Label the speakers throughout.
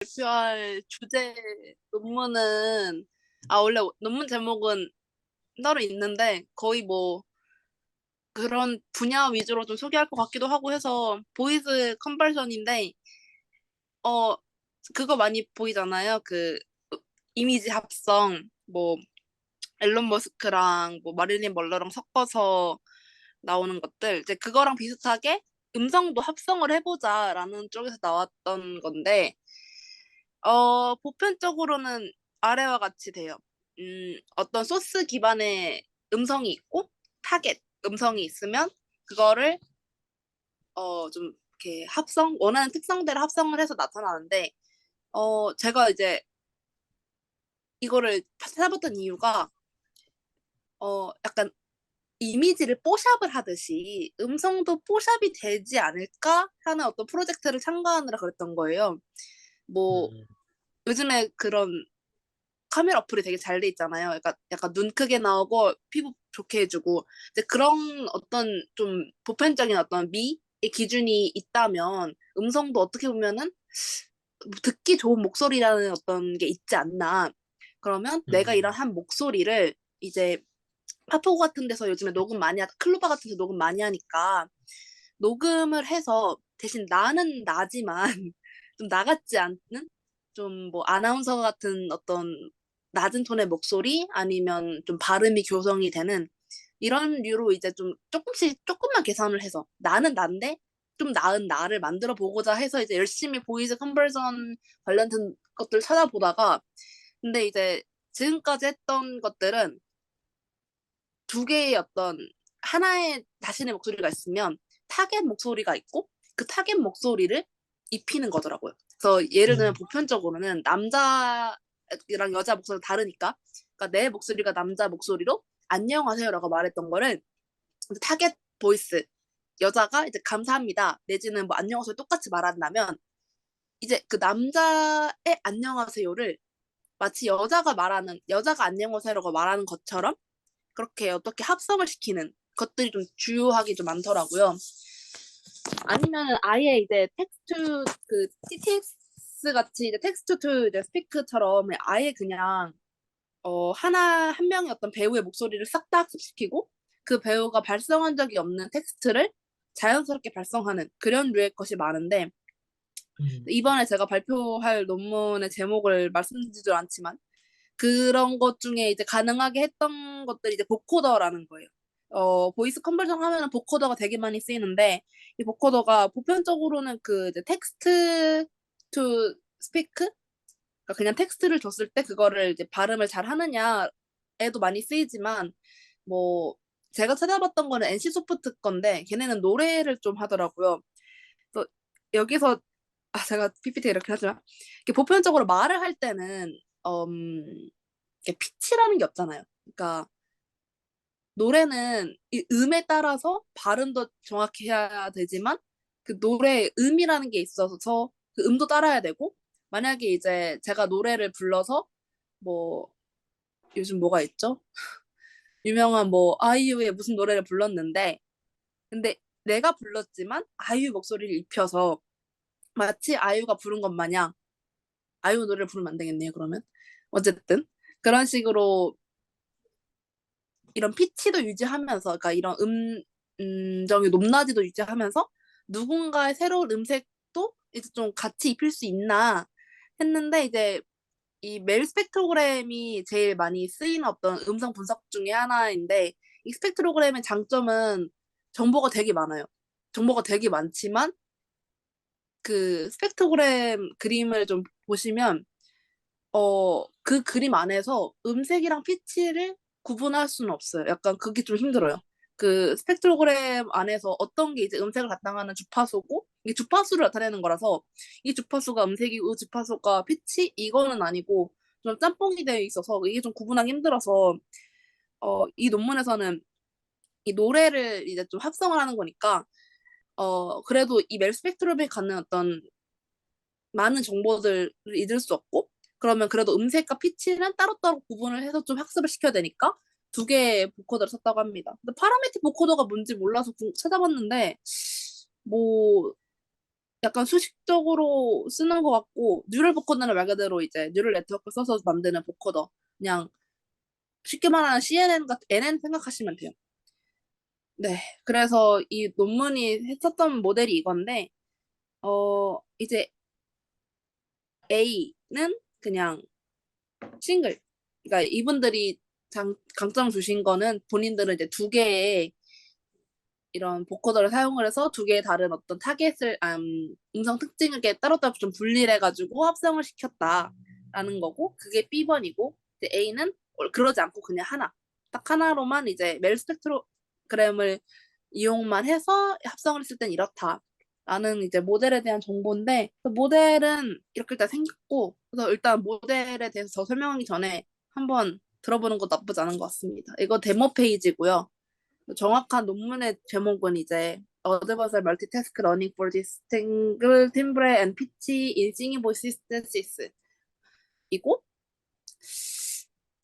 Speaker 1: 발표할 주제 논문은 원래 논문 제목은 따로 있는데 거의 뭐 그런 분야 위주로 좀 소개할 것 같기도 하고 해서 보이스 컨버전인데 어 그거 많이 보이잖아요. 그 이미지 합성 뭐 앨런 머스크랑 뭐 마릴린 먼로랑 섞어서 나오는 것들 이제 그거랑 비슷하게 음성도 합성을 해보자라는 쪽에서 나왔던 건데 보편적으로는 아래와 같이 돼요. 어떤 소스 기반의 음성이 있고 타겟 음성이 있으면 그거를 좀 이렇게 원하는 특성대로 합성을 해서 나타나는데 제가 이제 이거를 찾아봤던 이유가 약간 이미지를 뽀샵을 하듯이 음성도 뽀샵이 되지 않을까 하는 어떤 프로젝트를 참가하느라 그랬던 거예요. 뭐
Speaker 2: 음,
Speaker 1: 요즘에 그런 카메라 어플이 되게 잘 돼 있잖아요. 약간 눈 크게 나오고 피부 좋게 해주고 이제 그런 어떤 좀 보편적인 어떤 미의 기준이 있다면 음성도 어떻게 보면은 뭐 듣기 좋은 목소리라는 어떤 게 있지 않나. 그러면 내가 이런
Speaker 2: 음,
Speaker 1: 한 목소리를 이제 파포 같은 데서 요즘에 클로바 같은 데서 녹음 많이 하니까 녹음을 해서 대신 나는 나지만 좀 나같지 않는 좀 뭐 아나운서 같은 어떤 낮은 톤의 목소리 아니면 좀 발음이 교성이 되는 이런 류로 이제 좀 조금만 계산을 해서 나는 난데 좀 나은 나를 만들어 보고자 해서 이제 열심히 보이즈 컨버전 관련된 것들 찾아보다가 근데 이제 지금까지 했던 것들은 두 개의 어떤 하나의 자신의 목소리가 있으면 타겟 목소리가 있고 그 타겟 목소리를 입히는 거더라고요. 그래서 예를 들면
Speaker 2: 음,
Speaker 1: 보편적으로는 남자랑 여자 목소리가 다르니까 그러니까 내 목소리가 남자 목소리로 안녕하세요라고 말했던 거를 타겟 보이스 여자가 이제 감사합니다 내지는 뭐 안녕하세요 똑같이 말한다면 이제 그 남자의 안녕하세요를 마치 여자가 안녕하세요라고 말하는 것처럼 그렇게 어떻게 합성을 시키는 것들이 좀 주요하게 좀 많더라고요. 아니면 아예 이제 텍스트 그 TTS 같이 이제 텍스트 투 이제 스피크처럼 아예 그냥 한 명의 어떤 배우의 목소리를 싹 다 학습시키고 그 배우가 발성한 적이 없는 텍스트를 자연스럽게 발성하는 그런 류의 것이 많은데
Speaker 2: 음,
Speaker 1: 이번에 제가 발표할 논문의 제목을 말씀드리지 않지만 그런 것 중에 이제 가능하게 했던 것들이 이제 보코더라는 거예요. 보이스 컨버전 하면은 보코더가 되게 많이 쓰이는데, 이 보코더가 보편적으로는 그 이제 텍스트 투 스피크? 그러니까 그냥 텍스트를 줬을 때 그거를 이제 발음을 잘 하느냐에도 많이 쓰이지만, 뭐, 제가 찾아봤던 거는 NC 소프트 건데, 걔네는 노래를 좀 하더라고요. 그래서 여기서, 제가 PPT 이렇게 하지만, 이렇게 보편적으로 말을 할 때는, 이게 피치라는 게 없잖아요. 그러니까 노래는 이 음에 따라서 발음도 정확히 해야 되지만 그 노래의 음이라는 게 있어서 그 음도 따라야 되고 만약에 이제 제가 노래를 불러서 뭐 요즘 뭐가 있죠? 유명한 뭐 아이유의 무슨 노래를 불렀는데 근데 내가 불렀지만 아이유 목소리를 입혀서 마치 아이유가 부른 것 마냥 아이유 노래를 부르면 안 되겠네요, 그러면. 어쨌든 그런 식으로 이런 피치도 유지하면서, 그러니까 이런 음정의 높낮이도 유지하면서 누군가의 새로운 음색도 이제 좀 같이 입힐 수 있나 했는데 이제 이 멜 스펙트로그램이 제일 많이 쓰이는 어떤 음성 분석 중에 하나인데 이 스펙트로그램의 장점은 정보가 되게 많아요. 정보가 되게 많지만 그 스펙트로그램 그림을 좀 보시면 그 그림 안에서 음색이랑 피치를 구분할 수는 없어요. 약간 그게 좀 힘들어요. 그 스펙트로그램 안에서 어떤 게 이제 음색을 담당하는 주파수고, 이게 주파수를 나타내는 거라서, 이 주파수가 음색이고, 주파수가 피치? 이거는 아니고, 좀 짬뽕이 되어 있어서, 이게 좀 구분하기 힘들어서, 이 논문에서는 이 노래를 이제 좀 합성을 하는 거니까, 그래도 이 멜 스펙트럼이 갖는 어떤 많은 정보들을 잊을 수 없고 그러면 그래도 음색과 피치는 따로따로 구분을 해서 좀 학습을 시켜야 되니까 두 개의 보코더를 썼다고 합니다. 근데 파라메틱 보코더가 뭔지 몰라서 찾아봤는데 뭐 약간 수식적으로 쓰는 것 같고 뉴럴 보커더는 말 그대로 이제 뉴럴 네트워크 써서 만드는 보커더 그냥 쉽게 말하는 CNN 같은 NN 생각하시면 돼요. 네, 그래서 이 논문이 했었던 모델이 이건데 이제 A는 그냥 싱글. 그러니까 이분들이 강점 주신 거는 본인들은 이제 두 개의 이런 보코더를 사용을 해서 두 개의 다른 어떤 타겟을 음성 특징을 이렇게 따로따로 좀 분리를 해가지고 합성을 시켰다라는 거고 그게 B번이고 이제 A는 그러지 않고 그냥 하나 딱 하나로만 이제 멜 스펙트로그램을 이용만 해서 합성을 했을 땐 이렇다라는 이제 모델에 대한 정보인데 그 모델은 이렇게 일단 생겼고 그래서 일단 모델에 대해서 더 설명하기 전에 한번 들어보는 것도 나쁘지 않은 것 같습니다. 이거 데모 페이지고요. 정확한 논문의 제목은 이제 Adversarial Multitask Learning for Distinguished Timbre and Pitch in Singing Voice Synthesis 이고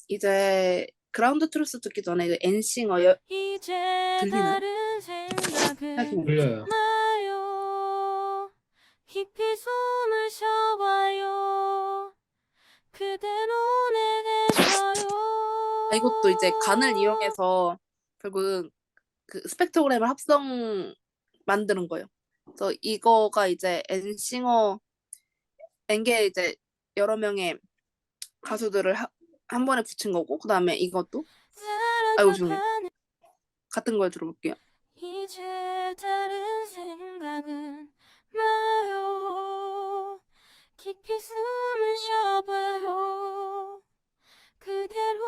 Speaker 1: 이제 그라운드 트루스 듣기 전에 그 엔싱어
Speaker 2: 이제
Speaker 1: 들리나요?
Speaker 2: 다른 생각은
Speaker 3: 들려요.
Speaker 2: 마요. 깊이 숨을 쉬어봐요. 그대로 내게서요.
Speaker 1: 이것도 이제 간을 이용해서 결국 그 스펙트로그램을 합성 만드는 거예요. 그래서 이거가 이제 엔싱어 엔게 이제 여러 명의 가수들을 한 번에 붙인 거고 그 다음에 이것도 아이고 죄송해요. 같은 걸 들어볼게요.
Speaker 2: 이제 다른 생각은 마요. 깊이 숨을 쉬어봐요. 그대로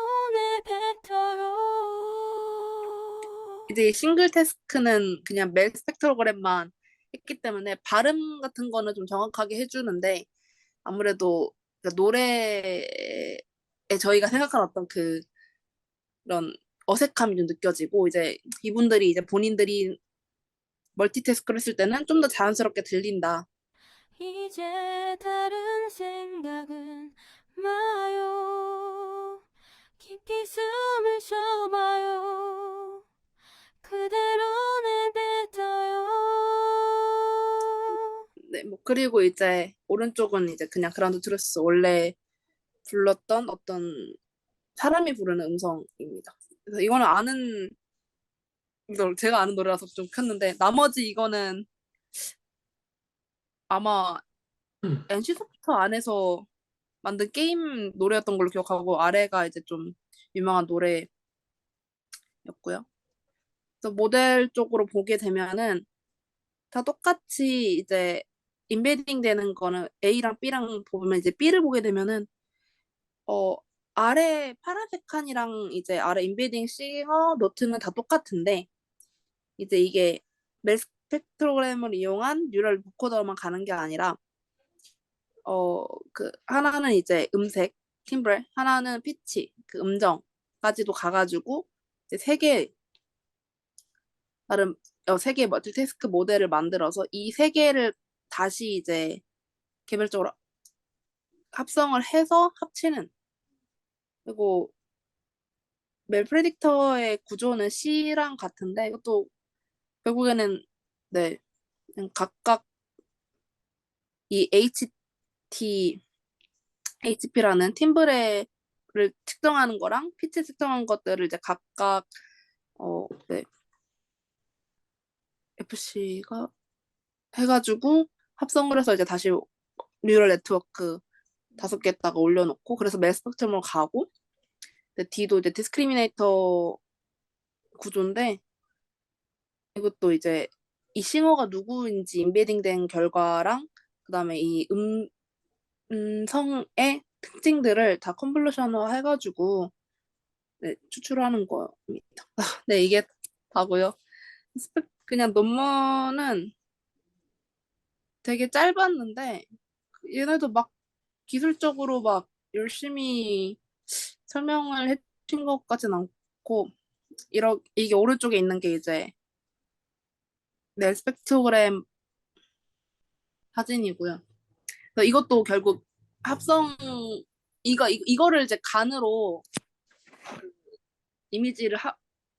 Speaker 2: 내뱉어요.
Speaker 1: 이제 싱글 태스크는 그냥 멜 스펙트로그램만 했기 때문에 발음 같은 거는 좀 정확하게 해주는데 아무래도 그 노래에 저희가 생각한 어떤 그런 어색함이 좀 느껴지고 이제 이분들이 이제 본인들이 멀티태스크를 했을 때는 좀 더 자연스럽게 들린다.
Speaker 2: 이제 다른 생각은 마요. 깊이 숨을 쉬어봐요. 그대로 내뱉어요.
Speaker 1: 네, 뭐 그리고 이제 오른쪽은 이제 그냥 그라운드 트루스 원래 불렀던 어떤 사람이 부르는 음성입니다. 그래서 이거는 이걸 제가 아는 노래라서 좀 켰는데 나머지 이거는 아마 NC 소프트 안에서 만든 게임 노래였던 걸로 기억하고 아래가 이제 좀 유명한 노래였고요. 그래서 모델 쪽으로 보게 되면은 다 똑같이 이제 인베딩 되는 거는 A랑 B랑 보면 이제 B를 보게 되면은 어 아래 파란색 칸이랑 이제 아래 인베딩 싱어 노트는 다 똑같은데 이제 이게 멜 스펙트로그램을 이용한 뉴럴 보코더만 가는 게 아니라 그 하나는 이제 음색 팀브레 하나는 피치 그 음정까지도 가가지고 이제 나름 세 개의 멀티태스크 모델을 만들어서 이 세 개를 다시 이제 개별적으로 합성을 해서 합치는 그리고 멜 프레딕터의 구조는 C랑 같은데 이것도 결국에는 네 그냥 각각 이 HP라는 팀브레를 측정하는 거랑 피치 측정한 것들을 이제 각각 네 FC가 해가지고 합성을 해서 이제 다시 뉴럴 네트워크 5개에다가 올려놓고 그래서 멜 스펙트럼으로 가고 D도 이제 디스크리미네이터 구조인데 이것도 이제 이 싱어가 누구인지 인베딩된 결과랑 그다음에 이 음성의 특징들을 다 컨볼루션화 해가지고 네, 추출하는 거입니다. 네, 이게 다고요. 그냥 논문은 되게 짧았는데 얘네도 막 기술적으로 막 열심히 설명을 해준 것 같진 않고 이게 오른쪽에 있는 게 이제 네, 스펙트로그램 사진이고요. 그래서 이것도 결국 합성 이거를 이제 간으로 이미지를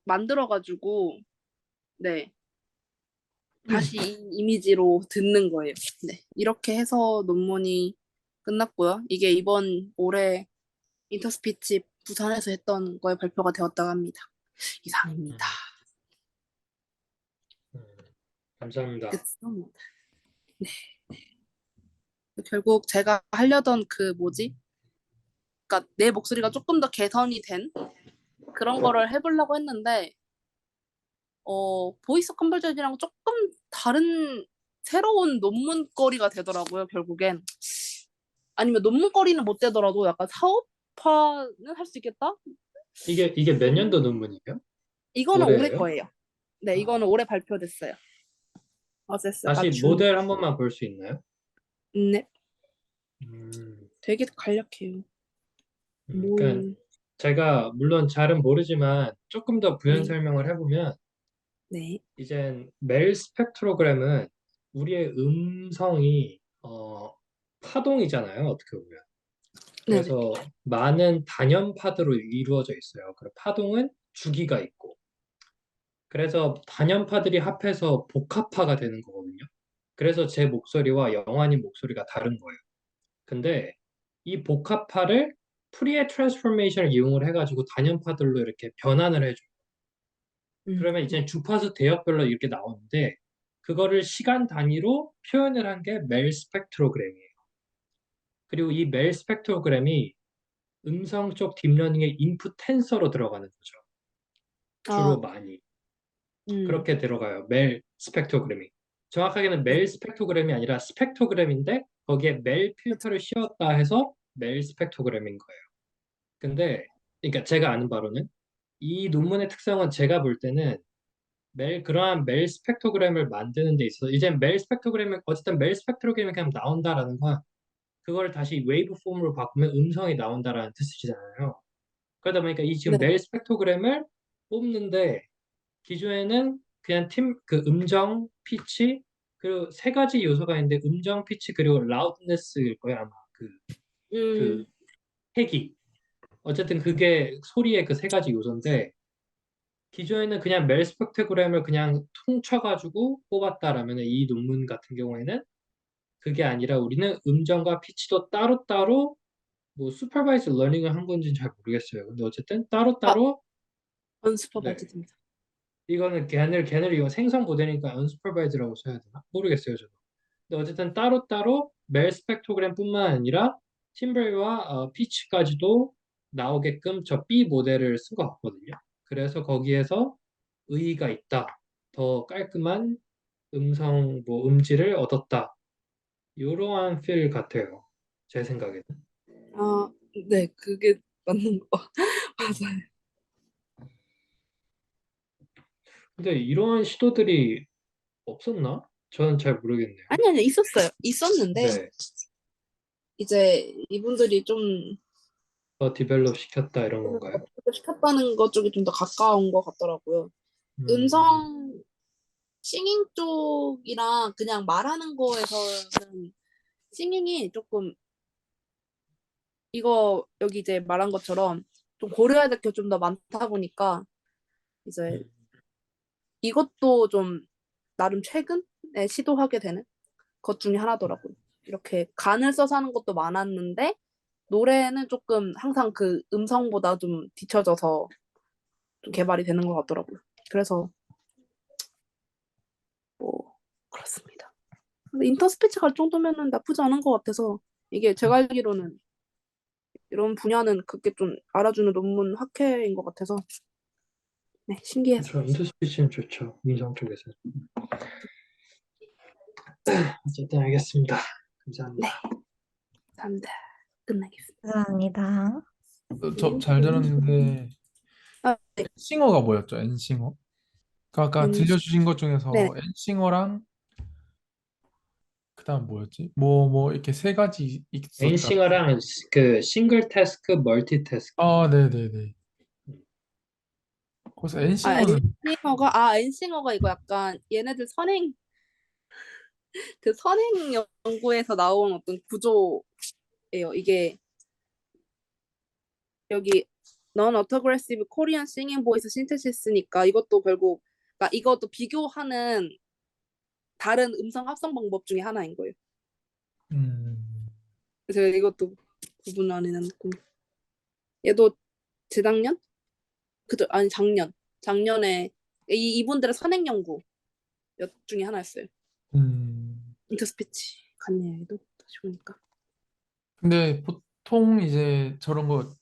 Speaker 1: 만들어가지고 네 다시 이 이미지로 듣는 거예요. 네. 이렇게 해서 논문이 끝났고요. 이게 이번 올해 인터스피치 부산에서 했던 거에 발표가 되었다고 합니다. 이상입니다.
Speaker 3: 음, 감사합니다.
Speaker 1: 그쵸? 네. 결국 제가 하려던 그 뭐지? 그러니까 내 목소리가 조금 더 개선이 된 그런 거를 해보려고 했는데 보이스 컨버전이랑 조금 다른 새로운 논문거리가 되더라고요, 결국엔. 아니면 논문거리는 못 되더라도 약간 사업화는 할 수 있겠다?
Speaker 3: 이게 몇 년도 논문이에요?
Speaker 1: 이거는 올해
Speaker 3: 올해예요?
Speaker 1: 거예요. 네,
Speaker 3: 아,
Speaker 1: 이거는 올해 발표됐어요. 어세스가
Speaker 3: 다시
Speaker 1: 준.
Speaker 3: 모델 한 번만 볼 수 있나요?
Speaker 1: 네,
Speaker 3: 음,
Speaker 1: 되게 간략해요.
Speaker 3: 그러니까 제가 물론 잘은 모르지만 조금 더 부연
Speaker 1: 네,
Speaker 3: 설명을 해보면
Speaker 1: 네,
Speaker 3: 이젠 멜 스펙트로그램은 우리의 음성이 파동이잖아요, 어떻게 보면.
Speaker 1: 네, 네.
Speaker 3: 그래서 많은 단연파들로 이루어져 있어요. 그리고 파동은 주기가 있고. 그래서 단연파들이 합해서 복합파가 되는 거거든요. 그래서 제 목소리와 영환이 목소리가 다른 거예요. 근데 이 복합파를 프리에 트랜스포메이션을 이용을 해가지고 단연파들로 이렇게 변환을 해줘요. 그러면 이제 주파수 대역별로 이렇게 나오는데 그거를 시간 단위로 표현을 한 게 멜 스펙트로그램이에요. 그리고 이 멜 스펙트로그램이 음성 쪽 딥러닝의 인풋 텐서로 들어가는 거죠. 주로
Speaker 1: 아,
Speaker 3: 많이.
Speaker 1: 음,
Speaker 3: 그렇게 들어가요. 멜 스펙트로그램이. 정확하게는
Speaker 1: 네,
Speaker 3: 멜 스펙트로그램이 아니라 스펙트로그램인데 거기에 멜
Speaker 1: 그쵸.
Speaker 3: 필터를 씌웠다 해서 멜 스펙트로그램인 거예요. 근데 그러니까 제가 아는 바로는 이 논문의 특성은 제가 볼 때는 그러한 멜 스펙트로그램을 만드는 데 있어서 이제 멜 스펙트로그램은 어쨌든 멜 스펙트로그램이 그냥 나온다라는 건 그걸 다시 웨이브 폼으로 바꾸면 음성이 나온다라는 뜻이잖아요. 그러다 보니까 이 지금
Speaker 1: 네,
Speaker 3: 멜 스펙트로그램을 뽑는데 기존에는 그냥 그 음정, 피치 그리고 세 가지 요소가 있는데 음정, 피치 그리고 라우드네스일 거예요 아마 그
Speaker 1: 음,
Speaker 3: 패기 어쨌든 그게 소리의 그 세 가지 요소인데 기존에는 그냥 멜 스펙트로그램을 그냥 퉁쳐가지고 뽑았다라면 이 논문 같은 경우에는 그게 아니라 우리는 음정과 피치도 따로따로 뭐 슈퍼바이즈 러닝을 한 건지는 잘 모르겠어요. 근데 어쨌든
Speaker 1: 아,
Speaker 3: 따로따로 네
Speaker 1: 언슈퍼바이즈입니다.
Speaker 3: 이거는 걔네를 이거 생성 모델이니까 unsupervised라고 써야 되나? 모르겠어요, 저도. 근데 어쨌든 따로따로 멜 스펙트로그램뿐만 아니라 팀브레이와 피치까지도 나오게끔 저 B 모델을 쓴 것 같거든요. 그래서 거기에서 의의가 있다. 더 깔끔한 음성, 뭐 음질을 얻었다. 이러한 필 같아요. 제 생각에는.
Speaker 1: 아, 네, 그게 맞는 거.
Speaker 3: 음.
Speaker 1: 맞아요.
Speaker 3: 근데 이러한 시도들이 없었나? 저는 잘 모르겠네요.
Speaker 1: 아니, 있었어요. 있었는데,
Speaker 3: 네.
Speaker 1: 이제 이분들이 좀
Speaker 3: 더 디벨롭 시켰다 이런 건가요?
Speaker 1: 시켰다는 것 쪽이 좀 더 가까운 것 같더라고요.
Speaker 3: 음,
Speaker 1: 음성 싱잉 쪽이랑 그냥 말하는 거에서는 싱잉이 조금 이거 여기 이제 말한 것처럼 좀 고려해야 될 게 좀 더 많다 보니까 이제
Speaker 3: 음.
Speaker 1: 이것도 좀 나름 최근에 시도하게 되는 것 중에 하나더라고요. 이렇게 간을 써서 하는 것도 많았는데 노래는 조금 항상 그 음성보다 좀 뒤쳐져서 좀 개발이 되는 것 같더라고요. 그래서 뭐 그렇습니다. 근데 인터스피치 갈 정도면은 나쁘지 않은 것 같아서 이게 제가 알기로는 이런 분야는 그게 좀 알아주는 논문 학회인 것 같아서 네 신기해서
Speaker 3: 그렇죠. 인터스피치는 좋죠. 음성 쪽에서. 어쨌든 알겠습니다.
Speaker 1: 네
Speaker 3: 감사합니다.
Speaker 1: 감사합니다. 끝나겠습니다.
Speaker 2: 감사합니다.
Speaker 4: 저 잘 들었는데
Speaker 1: 아, 네.
Speaker 4: 엔싱어가 뭐였죠? 엔싱어? 그 아까
Speaker 1: 음,
Speaker 4: 들려주신 것
Speaker 1: 네.
Speaker 4: 중에서 엔싱어랑 그다음 뭐였지? 뭐 이렇게 세 가지 있었다.
Speaker 3: 엔싱어랑 그 싱글 태스크, 멀티 태스크.
Speaker 4: 네네네. 그래서
Speaker 1: 아
Speaker 4: 엔싱어는
Speaker 1: 엔싱어가 이거 약간 얘네들 선행 그 선행 연구에서 나온 어떤 구조예요. 이게 여기 non-autogressive Korean singing voice synthesis니까 이것도 결국 그러니까 이것도 비교하는 다른 음성 합성 방법 중에 하나인 거예요.
Speaker 4: 음,
Speaker 1: 그래서 이것도 구분 안 해놨고 얘도 재작년? 그죠? 아니 작년에 이분들의 선행 연구 몇 중에 하나였어요.
Speaker 4: 음.
Speaker 1: 인터스피치 같네요. 얘도 다시 보니까.
Speaker 4: 근데 보통 이제 저런 거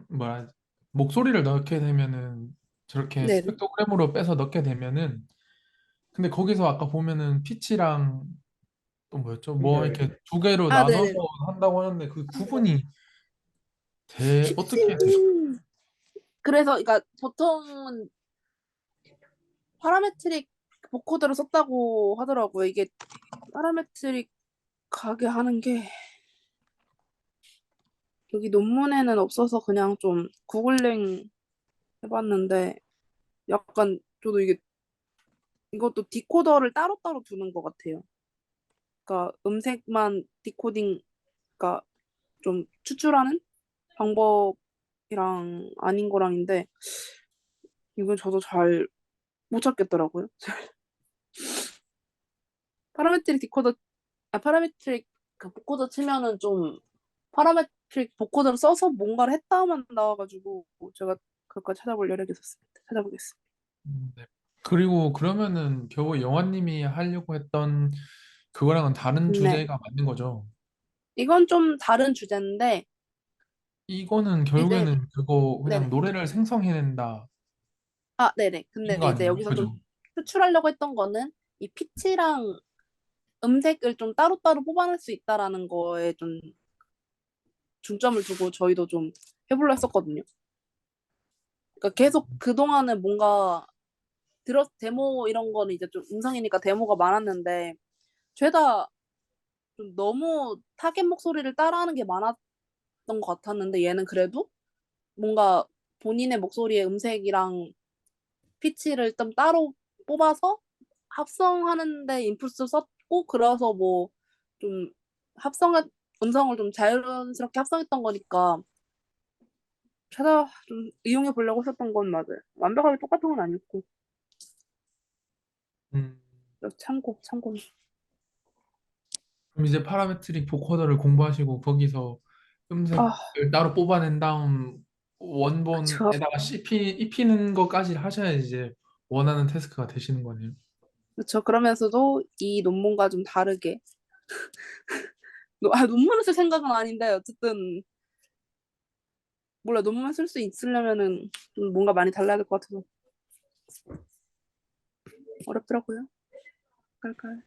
Speaker 4: 뭐라 목소리를 넣게 되면은 저렇게
Speaker 1: 네네.
Speaker 4: 스펙트로그램으로 빼서 넣게 되면은 근데 거기서 아까 보면은 피치랑 또 뭐였죠? 뭐 이렇게 두 개로
Speaker 1: 아,
Speaker 4: 나눠서
Speaker 1: 네네.
Speaker 4: 한다고 하는데 그 구분이 어떻게 돼요?
Speaker 1: 그래서 그러니까 보통은 파라메트릭 보코드를 썼다고 하더라고요. 이게 파라메트릭 가게 하는 게 여기 논문에는 없어서 그냥 좀 구글링 해봤는데 약간 저도 이것도 디코더를 따로따로 두는 것 같아요. 그러니까 음색만 디코딩, 그러니까 좀 추출하는 방법이랑 아닌 거랑인데 이건 저도 잘 못 찾겠더라고요. 파라메트릭 디코더, 파라메트릭 그 보코더 치면은 좀 파라메트릭 보코더를 써서 뭔가를 했다만 나와가지고 제가 그것까지 찾아볼 여력이 있었습니다. 찾아보겠습니다.
Speaker 4: 네. 그리고 그러면은 겨우 영화님이 하려고 했던 그거랑은 다른
Speaker 1: 네.
Speaker 4: 주제가 맞는 거죠?
Speaker 1: 이건 좀 다른 주제인데
Speaker 4: 이거는
Speaker 1: 이제
Speaker 4: 결국에는 그거 그냥
Speaker 1: 네네.
Speaker 4: 노래를 생성해낸다
Speaker 1: 아, 네네.
Speaker 4: 인
Speaker 1: 근데
Speaker 4: 거
Speaker 1: 이제
Speaker 4: 아닌가요?
Speaker 1: 여기서 좀
Speaker 4: 그죠?
Speaker 1: 추출하려고 했던 거는 이 피치랑 음색을 좀 따로따로 뽑아낼 수 있다라는 거에 좀 중점을 두고 저희도 좀 해보려 했었거든요. 그러니까 계속 그동안은 뭔가 데모 이런 거는 이제 좀 음성이니까 데모가 많았는데 죄다 좀 너무 타겟 목소리를 따라하는 게 많았던 것 같았는데 얘는 그래도 뭔가 본인의 목소리의 음색이랑 피치를 좀 따로 뽑아서 합성하는데 인풋을 썼고 그래서 뭐 좀 합성한 음성을 좀 자연스럽게 합성했던 거니까 좀 이용해 보려고 했었던 건 맞아요. 완벽하게 똑같은 건 아니었고
Speaker 4: 음.
Speaker 1: 참고.
Speaker 4: 그럼 이제 파라메트릭 보코더를 공부하시고 거기서
Speaker 1: 아,
Speaker 4: 음색을 따로 뽑아낸 다음
Speaker 1: 그쵸.
Speaker 4: 원본에다가 입히는 것까지 하셔야 이제 원하는 태스크가 되시는 거네요.
Speaker 1: 그쵸. 그러면서도 이 논문과 좀 다르게 논문을 쓸 생각은 아닌데 어쨌든 몰라 논문 쓸 수 있으려면은 좀 뭔가 많이 달라야 될 것 같아서 어렵더라고요. 깔깔.